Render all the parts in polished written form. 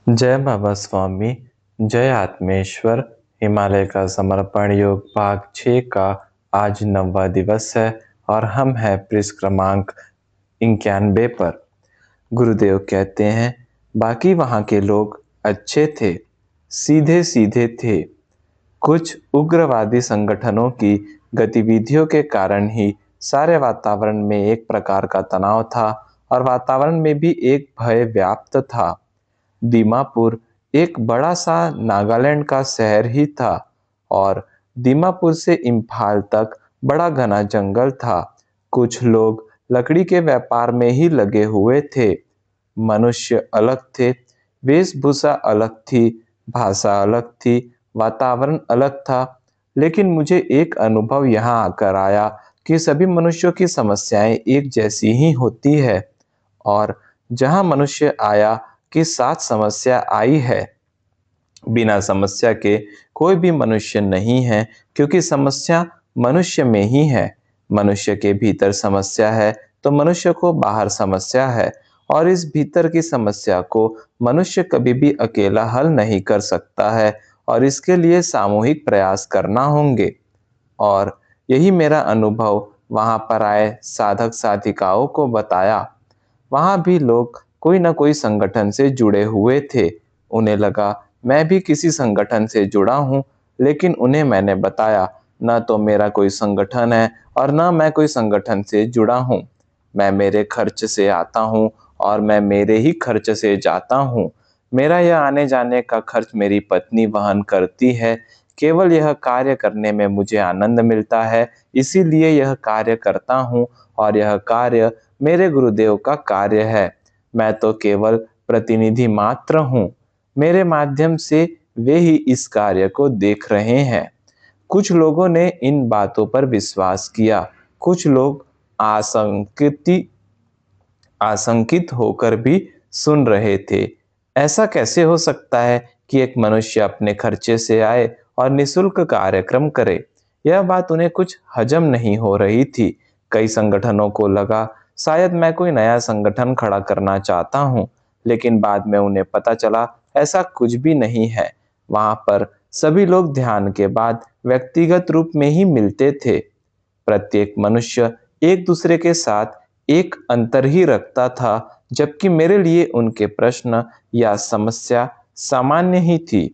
जय बाबा स्वामी, जय आत्मेश्वर। हिमालय का समर्पण योग भाग 6 का आज 9वां दिवस है और हम हैं पृष्ठ क्रमांक 91 पर। गुरुदेव कहते हैं, बाकी वहाँ के लोग अच्छे थे, सीधे सीधे थे। कुछ उग्रवादी संगठनों की गतिविधियों के कारण ही सारे वातावरण में एक प्रकार का तनाव था और वातावरण में भी एक भय व्याप्त था। दीमापुर एक बड़ा सा नागालैंड का शहर ही था और दीमापुर से इम्फाल तक बड़ा घना जंगल था। कुछ लोग लकड़ी के व्यापार में ही लगे हुए थे। मनुष्य अलग थे, वेशभूषा अलग थी, भाषा अलग थी, वातावरण अलग था। लेकिन मुझे एक अनुभव यहाँ आकर आया कि सभी मनुष्यों की समस्याएं एक जैसी ही होती है और जहाँ मनुष्य आया कि साथ समस्या आई है। बिना समस्या के कोई भी मनुष्य नहीं है, क्योंकि समस्या मनुष्य में ही है। मनुष्य के भीतर समस्या है तो मनुष्य को बाहर समस्या है और इस भीतर की समस्या को मनुष्य कभी भी अकेला हल नहीं कर सकता है और इसके लिए सामूहिक प्रयास करना होंगे। और यही मेरा अनुभव वहाँ पर आए साधक साधिकाओं को बताया। वहाँ भी लोग कोई न कोई संगठन से जुड़े हुए थे। उन्हें लगा मैं भी किसी संगठन से जुड़ा हूँ, लेकिन उन्हें मैंने बताया न तो मेरा कोई संगठन है और न मैं कोई संगठन से जुड़ा हूँ। मैं मेरे खर्च से आता हूँ और मैं मेरे ही खर्च से जाता हूँ। मेरा यह आने जाने का खर्च मेरी पत्नी वहन करती है। केवल यह कार्य करने में मुझे आनंद मिलता है, इसीलिए यह कार्य करता हूँ और यह कार्य मेरे गुरुदेव का कार्य है। मैं तो केवल प्रतिनिधि मात्र हूँ। मेरे माध्यम से वे ही इस कार्य को देख रहे हैं। कुछ लोगों ने इन बातों पर विश्वास किया। कुछ लोग आशंकित आशंकित होकर भी सुन रहे थे। ऐसा कैसे हो सकता है कि एक मनुष्य अपने खर्चे से आए और निःशुल्क कार्यक्रम करे? यह बात उन्हें कुछ हजम नहीं हो रही थी। कई संगठनों को लगा शायद मैं कोई नया संगठन खड़ा करना चाहता हूँ, लेकिन बाद में उन्हें पता चला ऐसा कुछ भी नहीं है। वहाँ पर सभी लोग ध्यान के बाद व्यक्तिगत रूप में ही मिलते थे। प्रत्येक मनुष्य एक दूसरे के साथ एक अंतर ही रखता था, जबकि मेरे लिए उनके प्रश्न या समस्या सामान्य ही थी।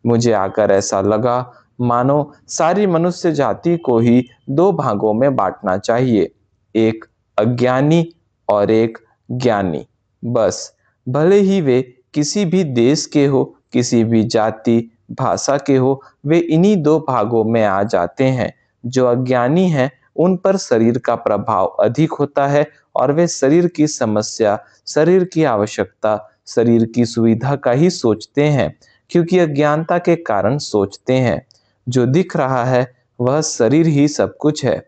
मुझे आकर ऐसा लगा मानो सारी मनुष्य जाति को ही दो भागों में बांटना चाहिए, एक अज्ञानी और एक ज्ञानी। बस, भले ही वे किसी भी देश के हो, किसी भी जाति भाषा के हो, वे इन्हीं दो भागों में आ जाते हैं। जो अज्ञानी हैं उन पर शरीर का प्रभाव अधिक होता है और वे शरीर की समस्या, शरीर की आवश्यकता, शरीर की सुविधा का ही सोचते हैं, क्योंकि अज्ञानता के कारण सोचते हैं। जो दिख रहा है वह शरीर ही सब कुछ है,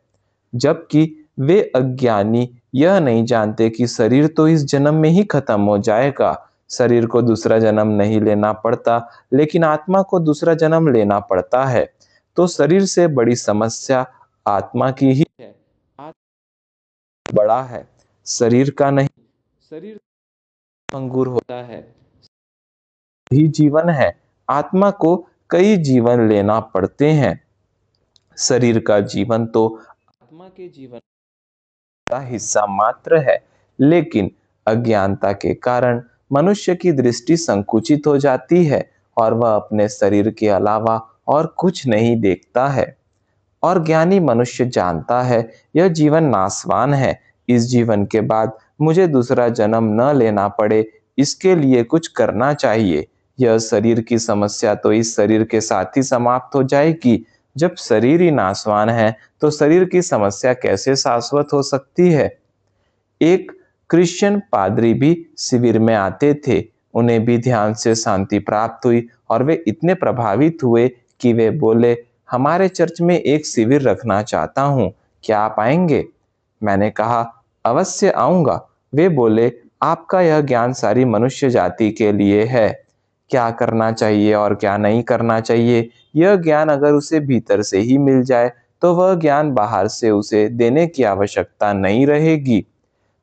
जबकि वे अज्ञानी यह नहीं जानते कि शरीर तो इस जन्म में ही खत्म हो जाएगा। शरीर को दूसरा जन्म नहीं लेना पड़ता, लेकिन आत्मा को दूसरा जन्म लेना पड़ता है। तो शरीर से बड़ी समस्या आत्मा की ही है। आत्मा बड़ा है, शरीर का नहीं। शरीर अंगूर होता है, ही जीवन है। आत्मा को कई जीवन लेना पड़ते हैं। शरीर का जीवन तो आत्मा के जीवन का हिस्सा मात्र है, लेकिन अज्ञानता के कारण मनुष्य की दृष्टि संकुचित हो जाती है और वह अपने शरीर के अलावा और कुछ नहीं देखता है। और ज्ञानी मनुष्य जानता है यह जीवन नाशवान है। इस जीवन के बाद मुझे दूसरा जन्म न लेना पड़े, इसके लिए कुछ करना चाहिए। यह शरीर की समस्या तो इस शरीर के साथ ही समाप्त हो जाएगी। जब शरीर ही नाशवान है तो शरीर की समस्या कैसे शाश्वत हो सकती है? एक क्रिश्चियन पादरी भी शिविर में आते थे। उन्हें भी ध्यान से शांति प्राप्त हुई और वे इतने प्रभावित हुए कि वे बोले, हमारे चर्च में एक शिविर रखना चाहता हूँ, क्या आप आएंगे? मैंने कहा, अवश्य आऊंगा। वे बोले, आपका यह ज्ञान सारी मनुष्य जाति के लिए है। क्या करना चाहिए और क्या नहीं करना चाहिए, यह ज्ञान अगर उसे भीतर से ही मिल जाए तो वह ज्ञान बाहर से उसे देने की आवश्यकता नहीं रहेगी।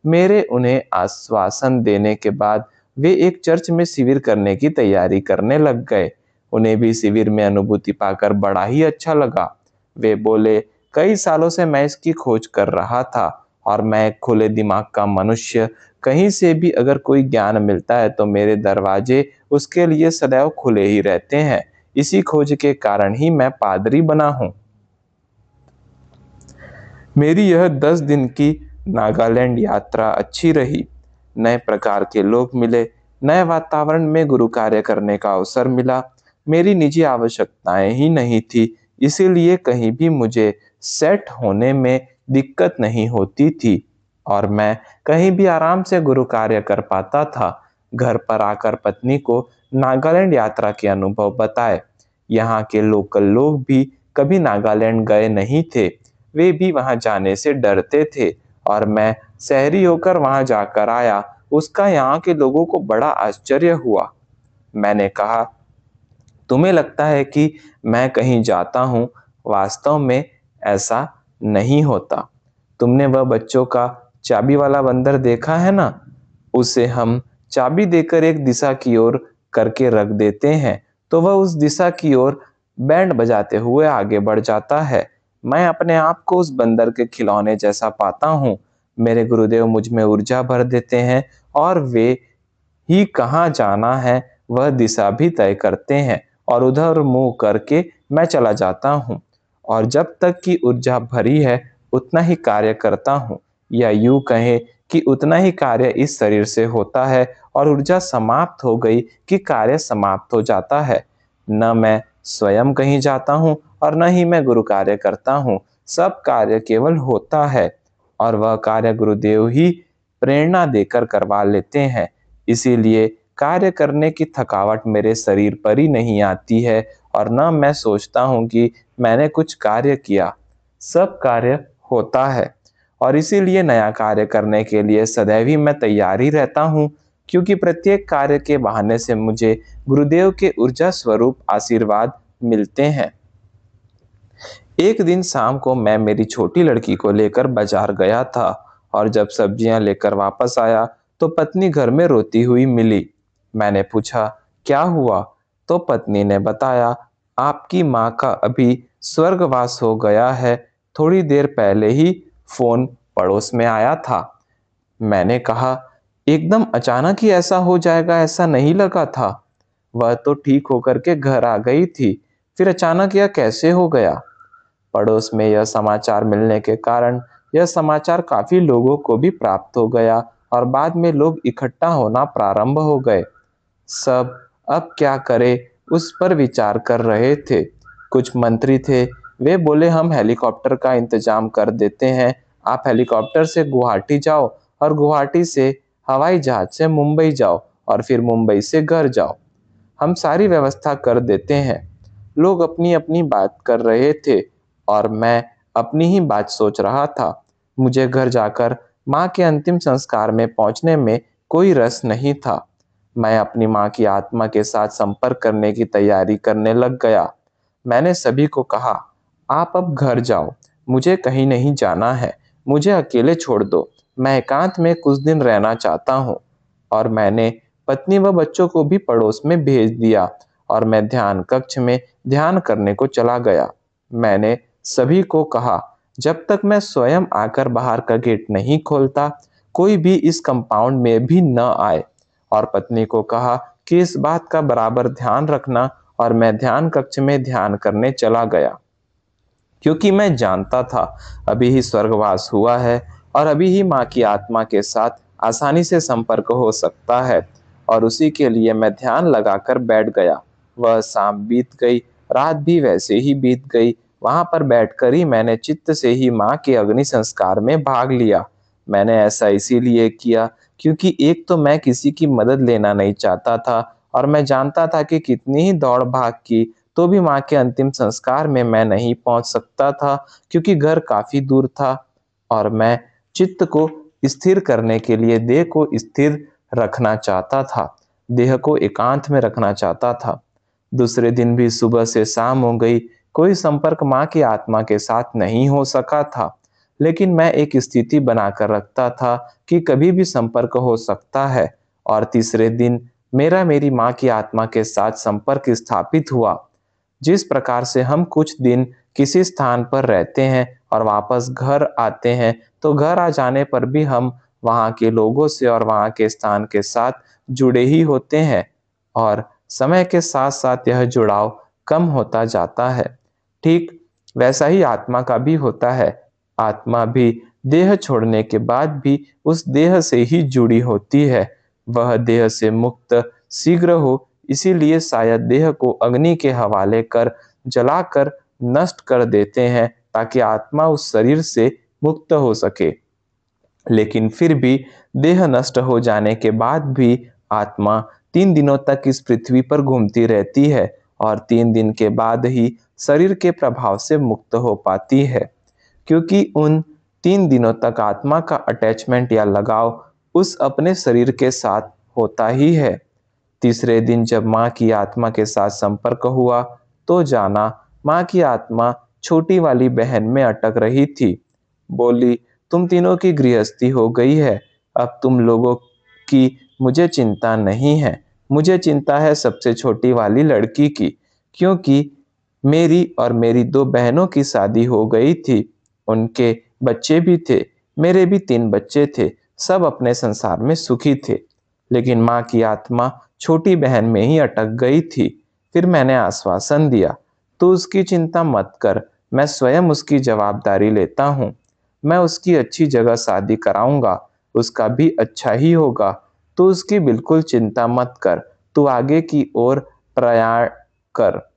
मेरे उन्हें आश्वासन देने के बाद वे एक चर्च में शिविर करने की तैयारी करने लग गए। उन्हें भी शिविर में अनुभूति पाकर बड़ा ही अच्छा लगा। वे बोले, कई सालों से मैं इसकी खोज कर रहा था और मैं एक खुले दिमाग का मनुष्य, कहीं से भी अगर कोई ज्ञान मिलता है तो मेरे दरवाजे उसके लिए सदैव खुले ही रहते हैं। इसी खोज के कारण ही मैं पादरी बना हूँ। मेरी यह 10 दिन की नागालैंड यात्रा अच्छी रही। नए प्रकार के लोग मिले, नए वातावरण में गुरु कार्य करने का अवसर मिला। मेरी निजी आवश्यकताएं ही नहीं थी, इसीलिए कहीं भी मुझे सेट होने में दिक्कत नहीं होती थी और मैं कहीं भी आराम से गुरु कार्य कर पाता था। घर पर आकर पत्नी को नागालैंड यात्रा के अनुभव बताए। यहाँ के लोकल लोग भी कभी नागालैंड गए नहीं थे। वे भी वहां जाने से डरते थे और मैं शहरी होकर वहां जाकर आया, उसका यहाँ के लोगों को बड़ा आश्चर्य हुआ। मैंने कहा, तुम्हें लगता है कि मैं कहीं जाता हूँ, वास्तव में ऐसा नहीं होता। तुमने वह बच्चों का चाबी वाला बंदर देखा है ना? उसे हम चाबी देकर एक दिशा की ओर करके रख देते हैं, तो वह उस दिशा की ओर बैंड बजाते हुए आगे बढ़ जाता है। मैं अपने आप को उस बंदर के खिलौने जैसा पाता हूँ। मेरे गुरुदेव मुझ में ऊर्जा भर देते हैं और वे ही कहाँ जाना है वह दिशा भी तय करते हैं और उधर मुंह करके मैं चला जाता हूँ और जब तक की ऊर्जा भरी है उतना ही कार्य करता हूँ, या यूं कहें कि उतना ही कार्य इस शरीर से होता है और ऊर्जा समाप्त हो गई कि कार्य समाप्त हो जाता है। न मैं स्वयं कहीं जाता हूँ और न ही मैं गुरु कार्य करता हूँ। सब कार्य केवल होता है और वह कार्य गुरुदेव ही प्रेरणा देकर करवा लेते हैं। इसीलिए कार्य करने की थकावट मेरे शरीर पर ही नहीं आती है और न मैं सोचता हूँ कि मैंने कुछ कार्य किया। सब कार्य होता है और इसीलिए नया कार्य करने के लिए सदैव ही मैं तैयार ही रहता हूँ, क्योंकि प्रत्येक कार्य के बहाने से मुझे गुरुदेव के ऊर्जा स्वरूप आशीर्वाद मिलते हैं। एक दिन शाम को मैं मेरी छोटी लड़की को लेकर बाजार गया था और जब सब्जियां लेकर वापस आया तो पत्नी घर में रोती हुई मिली। मैंने पूछा, क्या हुआ? तो पत्नी ने बताया, आपकी माँ का अभी स्वर्गवास हो गया है। थोड़ी देर पहले ही फोन पड़ोस में आया था। मैंने कहा, एकदम अचानक ही ऐसा हो जाएगा ऐसा नहीं लगा था। वह तो ठीक होकर के घर आ गई थी, फिर अचानक यह कैसे हो गया? पड़ोस में यह समाचार मिलने के कारण यह समाचार काफी लोगों को भी प्राप्त हो गया और बाद में लोग इकट्ठा होना प्रारंभ हो गए। सब अब क्या करें उस पर विचार कर रहे थे। कुछ मंत्री थे, वे बोले हम हेलीकॉप्टर का इंतजाम कर देते हैं, आप हेलीकॉप्टर से गुवाहाटी जाओ और गुवाहाटी से हवाई जहाज से मुंबई जाओ और फिर मुंबई से घर जाओ, हम सारी व्यवस्था कर देते हैं। लोग अपनी अपनी बात कर रहे थे और मैं अपनी ही बात सोच रहा था। मुझे घर जाकर माँ के अंतिम संस्कार में पहुंचने में कोई रस नहीं था। मैं अपनी माँ की आत्मा के साथ संपर्क करने की तैयारी करने लग गया। मैंने सभी को कहा, आप अब घर जाओ, मुझे कहीं नहीं जाना है, मुझे अकेले छोड़ दो, मैं एकांत में कुछ दिन रहना चाहता हूँ। और मैंने पत्नी व बच्चों को भी पड़ोस में भेज दिया और मैं ध्यान कक्ष में ध्यान करने को चला गया। मैंने सभी को कहा, जब तक मैं स्वयं आकर बाहर का गेट नहीं खोलता, कोई भी इस कंपाउंड में भी न आए। और पत्नी को कहा कि इस बात का बराबर ध्यान रखना और मैं ध्यान कक्ष में ध्यान करने चला गया, क्योंकि मैं जानता था अभी ही स्वर्गवास हुआ है और अभी ही माँ की आत्मा के साथ आसानी से संपर्क हो सकता है और उसी के लिए मैं ध्यान लगाकर बैठ गया। वह शाम बीत गई, रात भी वैसे ही बीत गई। वहां पर बैठकर ही मैंने चित्त से ही माँ के अग्नि संस्कार में भाग लिया। मैंने ऐसा इसीलिए किया क्योंकि एक तो मैं किसी की मदद लेना नहीं चाहता था और मैं जानता था कि कितनी ही दौड़ भाग की तो भी माँ के अंतिम संस्कार में मैं नहीं पहुंच सकता था, क्योंकि घर काफी दूर था और मैं चित्त को स्थिर करने के लिए देह को स्थिर रखना चाहता था, देह को एकांत में रखना चाहता था। दूसरे दिन भी सुबह से शाम हो गई, कोई संपर्क माँ की आत्मा के साथ नहीं हो सका था, लेकिन मैं एक स्थिति बनाकर रखता था कि कभी भी संपर्क हो सकता है और तीसरे दिन मेरा मेरी माँ की आत्मा के साथ संपर्क स्थापित हुआ। जिस प्रकार से हम कुछ दिन किसी स्थान पर रहते हैं और वापस घर आते हैं, तो घर आ जाने पर भी हम वहाँ के लोगों से और वहाँ के स्थान के साथ जुड़े ही होते हैं और समय के साथ-साथ यह जुड़ाव कम होता जाता है। ठीक वैसा ही आत्मा का भी होता है। आत्मा भी देह छोड़ने के बाद भी उस देह से ही जुड़ी होती है। वह देह से मुक्त शीघ्र हो, इसीलिए शायद देह को अग्नि के हवाले कर जलाकर नष्ट कर देते हैं ताकि आत्मा उस शरीर से मुक्त हो सके। लेकिन फिर भी देह नष्ट हो जाने के बाद भी आत्मा 3 दिनों तक इस पृथ्वी पर घूमती रहती है और 3 दिन के बाद ही शरीर के प्रभाव से मुक्त हो पाती है। क्योंकि उन 3 दिनों तक आत्मा का अटैचमेंट या लगाव उस अपने शरीर के साथ होता ही है। तीसरे दिन जब माँ की आत्मा के साथ संपर्क हुआ, तो जाना माँ की आत्मा छोटी वाली बहन में अटक रही थी। बोली, तुम तीनों की गृहस्थी हो गई है, अब तुम लोगों की मुझे चिंता नहीं है। मुझे चिंता है सबसे छोटी वाली लड़की की, क्योंकि मेरी और मेरी 2 बहनों की शादी हो गई थी। उनके बच्चे भी थे, मेरे भी 3 बच्चे थे, सब अपने संसार में सुखी थे। लेकिन माँ की आत्मा छोटी बहन में ही अटक गई थी। फिर मैंने आश्वासन दिया, तू उसकी चिंता मत कर, मैं स्वयं उसकी जवाबदारी लेता हूँ। मैं उसकी अच्छी जगह शादी कराऊँगा, उसका भी अच्छा ही होगा। तू उसकी बिल्कुल चिंता मत कर, तू आगे की ओर प्रयाण कर।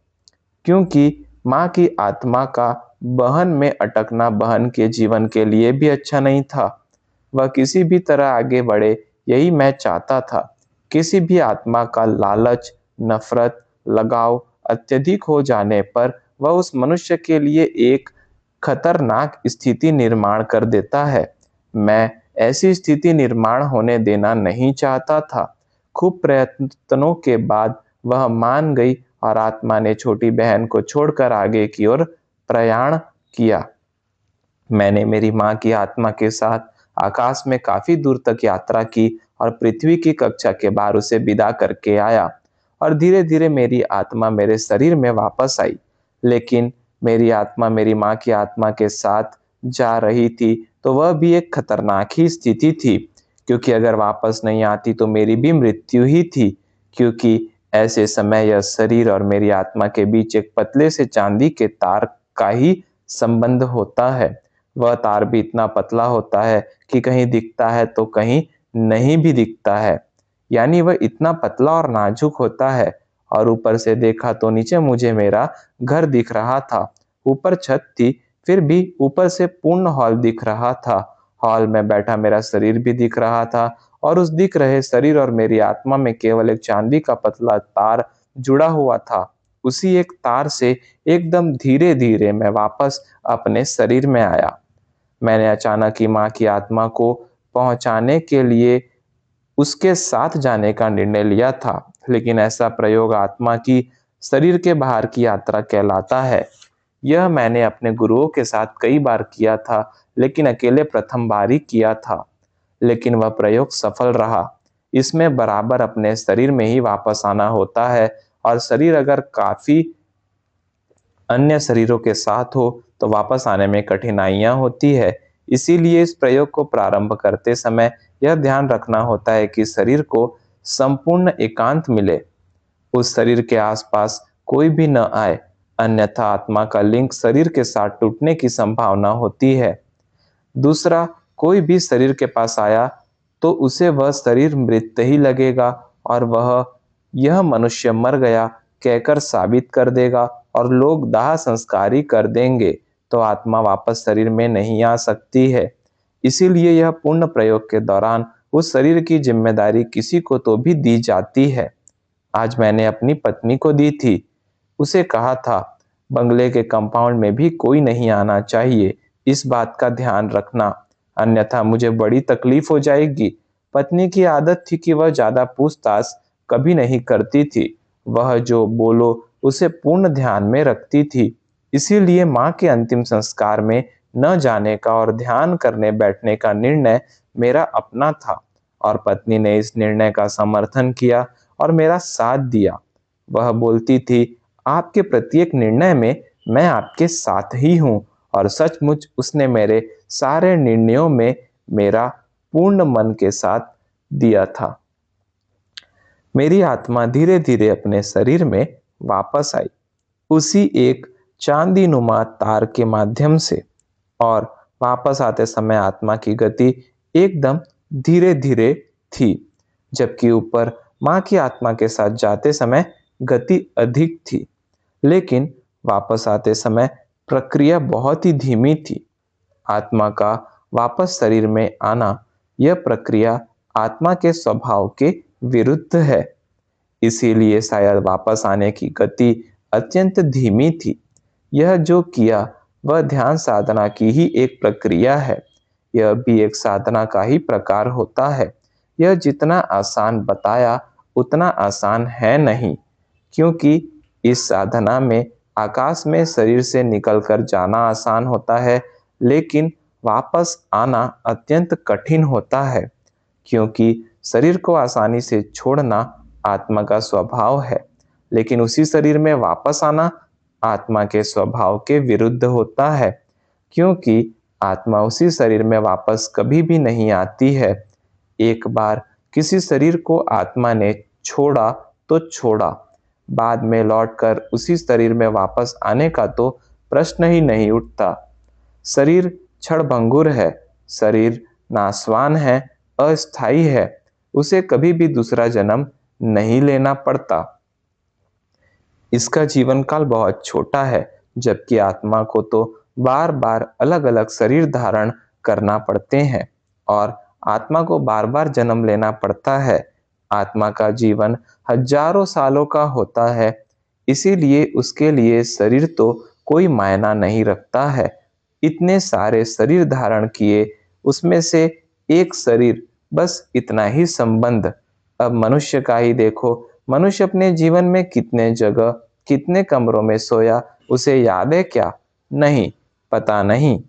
क्योंकि माँ की आत्मा का बहन में अटकना बहन के जीवन के लिए भी अच्छा नहीं था। वह किसी भी तरह आगे बढ़े, यही मैं चाहता था। किसी भी आत्मा का लालच, नफरत, लगाव अत्यधिक हो जाने पर वह उस मनुष्य के लिए एक खतरनाक स्थिति निर्माण कर देता है। मैं ऐसी स्थिति निर्माण होने देना नहीं चाहता था। खूब प्रयत्नों के बाद वह मान गई और आत्मा ने छोटी बहन को छोड़कर आगे की ओर प्रयाण किया। मैंने मेरी माँ की आत्मा के साथ आकाश में काफ़ी दूर तक यात्रा की और पृथ्वी की कक्षा के बाहर उसे विदा करके आया और धीरे-धीरे मेरी आत्मा मेरे शरीर में वापस आई। लेकिन मेरी आत्मा मेरी माँ की आत्मा के साथ जा रही थी, तो वह भी एक खतरनाक ही स्थिति थी, क्योंकि अगर वापस नहीं आती तो मेरी भी मृत्यु ही थी। क्योंकि ऐसे समय यह शरीर और मेरी आत्मा के बीच एक पतले से चांदी के तार का ही संबंध होता है। वह तार भी इतना पतला होता है कि कहीं दिखता है तो कहीं नहीं भी दिखता है। यानी वह इतना पतला और नाजुक होता है और ऊपर से देखा तो नीचे मुझे मेरा घर दिख रहा था। ऊपर छत थी, फिर भी ऊपर से पूर्ण हॉल दिख रहा था। हॉल में बैठा मेरा शरीर भी दिख रहा था और उस दिख रहे शरीर और मेरी आत्मा में केवल एक चांदी का पतला तार जुड़ा हुआ था। उसी एक तार से एकदम धीरे-धीरे मैं वापस अपने शरीर में आया। मैंने अचानक ही माँ की आत्मा को पहुँचाने के लिए उसके साथ जाने का निर्णय लिया था, लेकिन ऐसा प्रयोग आत्मा की शरीर के बाहर की यात्रा कहलाता है। यह मैंने अपने गुरुओं के साथ कई बार किया था, लेकिन अकेले प्रथम बार ही किया था। लेकिन वह प्रयोग सफल रहा। इसमें बराबर अपने शरीर में ही वापस आना होता है और शरीर अगर काफ़ी अन्य शरीरों के साथ हो तो वापस आने में कठिनाइयाँ होती है। इसीलिए इस प्रयोग को प्रारंभ करते समय यह ध्यान रखना होता है कि शरीर को संपूर्ण एकांत मिले। उस शरीर के आसपास कोई भी न आए, अन्यथा आत्मा का लिंक शरीर के साथ टूटने की संभावना होती है। दूसरा, कोई भी शरीर के पास आया तो उसे वह शरीर मृत ही लगेगा और वह यह मनुष्य मर गया कहकर साबित कर देगा और लोग दाह संस्कार ही कर देंगे, तो आत्मा वापस शरीर में नहीं आ सकती है। इसीलिए यह पूर्ण प्रयोग के दौरान उस शरीर की जिम्मेदारी किसी को तो भी दी जाती है। आज मैंने अपनी पत्नी को दी थी। उसे कहा था, बंगले के कंपाउंड में भी कोई नहीं आना चाहिए, इस बात का ध्यान रखना, अन्यथा मुझे बड़ी तकलीफ हो जाएगी। पत्नी की आदत थी कि वह ज़्यादा पूछताछ कभी नहीं करती थी। वह जो बोलो उसे पूर्ण ध्यान में रखती थी। इसीलिए माँ के अंतिम संस्कार में न जाने का और ध्यान करने बैठने का निर्णय मेरा अपना था और पत्नी ने इस निर्णय का समर्थन किया और मेरा साथ दिया। वह बोलती थी, आपके प्रत्येक निर्णय में मैं आपके साथ ही हूँ और सचमुच उसने मेरे सारे निर्णयों में मेरा पूर्ण मन के साथ दिया था। मेरी आत्मा धीरे धीरे अपने शरीर में वापस आई, उसी एक चांदीनुमा तार के माध्यम से। और वापस आते समय आत्मा की गति एकदम धीरे धीरे थी, जबकि ऊपर माँ की आत्मा के साथ जाते समय गति अधिक थी। लेकिन वापस आते समय प्रक्रिया बहुत ही धीमी थी। आत्मा का वापस शरीर में आना, यह प्रक्रिया आत्मा के स्वभाव के विरुद्ध है। इसीलिए शायद वापस आने की गति अत्यंत धीमी थी। यह जो किया वह ध्यान साधना की ही एक प्रक्रिया है। यह भी एक साधना का ही प्रकार होता है। यह जितना आसान बताया उतना आसान है नहीं, क्योंकि इस साधना में आकाश में शरीर से निकलकर जाना आसान होता है, लेकिन वापस आना अत्यंत कठिन होता है, क्योंकि शरीर को आसानी से छोड़ना आत्मा का स्वभाव है, लेकिन उसी शरीर में वापस आना आत्मा के स्वभाव के विरुद्ध होता है, क्योंकि आत्मा उसी शरीर में वापस कभी भी नहीं आती है। एक बार किसी शरीर को आत्मा ने छोड़ा तो छोड़ा, बाद में लौटकर उसी शरीर में वापस आने का तो प्रश्न ही नहीं उठता। शरीर क्षणभंगुर है, शरीर नाशवान है, अस्थायी है, उसे कभी भी दूसरा जन्म नहीं लेना पड़ता। इसका जीवन काल बहुत छोटा है, जबकि आत्मा को तो बार बार अलग अलग शरीर धारण करना पड़ते हैं और आत्मा को बार बार जन्म लेना पड़ता है। आत्मा का जीवन हजारों सालों का होता है, इसीलिए उसके लिए शरीर तो कोई मायना नहीं रखता है। इतने सारे शरीर धारण किए, उसमें से एक शरीर, बस इतना ही संबंध। अब मनुष्य का ही देखो, मनुष्य अपने जीवन में कितने जगह, कितने कमरों में सोया, उसे याद है क्या? नहीं, पता नहीं।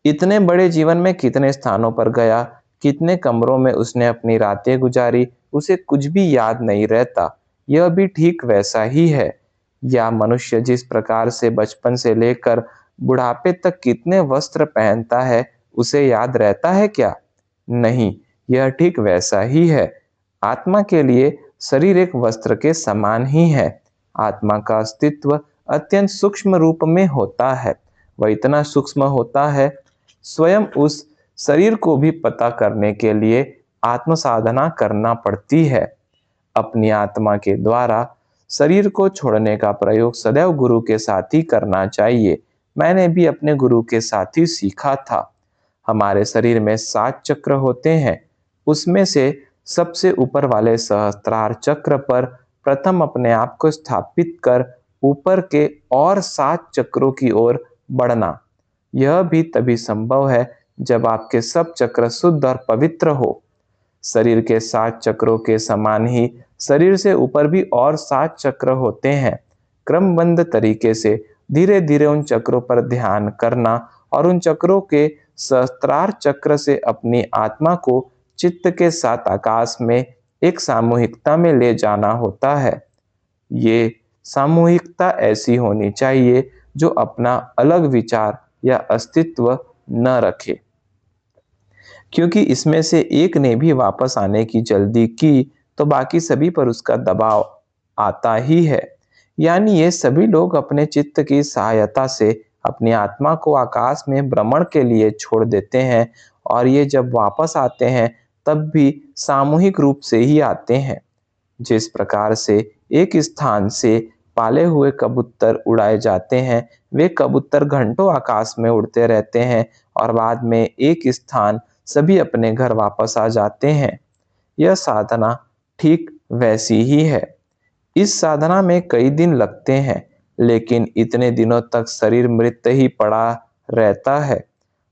इतने बड़े जीवन में कितने स्थानों पर गया, कितने कमरों में उसने अपनी रातें गुजारी, उसे कुछ भी याद नहीं रहता। यह भी ठीक वैसा ही है। या मनुष्य जिस प्रकार से बचपन से लेकर बुढ़ापे तक कितने वस्त्र पहनता है, उसे याद रहता है क्या? नहीं, यह ठीक वैसा ही है। आत्मा के लिए शरीर एक वस्त्र के समान ही है। आत्मा का अस्तित्व अत्यंत सूक्ष्म रूप में होता है। वह इतना सूक्ष्म होता है, स्वयं उस शरीर को भी पता करने के लिए आत्म साधना करना पड़ती है। अपनी आत्मा के द्वारा शरीर को छोड़ने का प्रयोग सदैव गुरु के साथ ही करना चाहिए। मैंने भी अपने गुरु के साथ ही सीखा था। हमारे शरीर में 7 चक्र होते हैं, उसमें से सबसे ऊपर वाले सहस्त्रार चक्र पर प्रथम अपने आप को स्थापित कर ऊपर के और 7 चक्रों की ओर बढ़ना। यह भी तभी संभव है जब आपके सब चक्र शुद्ध और पवित्र हो। शरीर के 7 चक्रों के समान ही शरीर से ऊपर भी और 7 चक्र होते हैं। क्रमबद्ध तरीके से धीरे धीरे उन चक्रों पर ध्यान करना और उन चक्रों के सहस्त्रार चक्र से अपनी आत्मा को चित्त के साथ आकाश में एक सामूहिकता में ले जाना होता है। ये सामूहिकता ऐसी होनी चाहिए जो अपना अलग विचार या अस्तित्व न रखे, क्योंकि इसमें से एक ने भी वापस आने की जल्दी की तो बाकी सभी पर उसका दबाव आता ही है। यानी ये सभी लोग अपने चित्त की सहायता से अपनी आत्मा को आकाश में भ्रमण के लिए छोड़ देते हैं और ये जब वापस आते हैं तब भी सामूहिक रूप से ही आते हैं। जिस प्रकार से एक स्थान से पाले हुए कबूतर उड़ाए जाते हैं, वे कबूतर घंटों आकाश में उड़ते रहते हैं और बाद में एक स्थान सभी अपने घर वापस आ जाते हैं। यह साधना ठीक वैसी ही है। इस साधना में कई दिन लगते हैं, लेकिन इतने दिनों तक शरीर मृत ही पड़ा रहता है।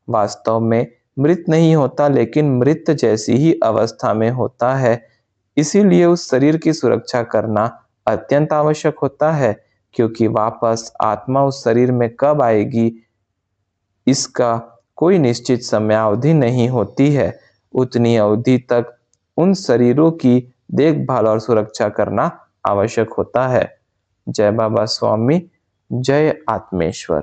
वास्तव में मृत नहीं होता, लेकिन मृत जैसी ही अवस्था में होता है। इसीलिए उस शरीर की सुरक्षा करना अत्यंत आवश्यक होता है, क्योंकि वापस आत्मा उस शरीर में कब आएगी, इसका कोई निश्चित समयावधि नहीं होती है। उतनी अवधि तक उन शरीरों की देखभाल और सुरक्षा करना आवश्यक होता है। जय बाबा स्वामी, जय आत्मेश्वर।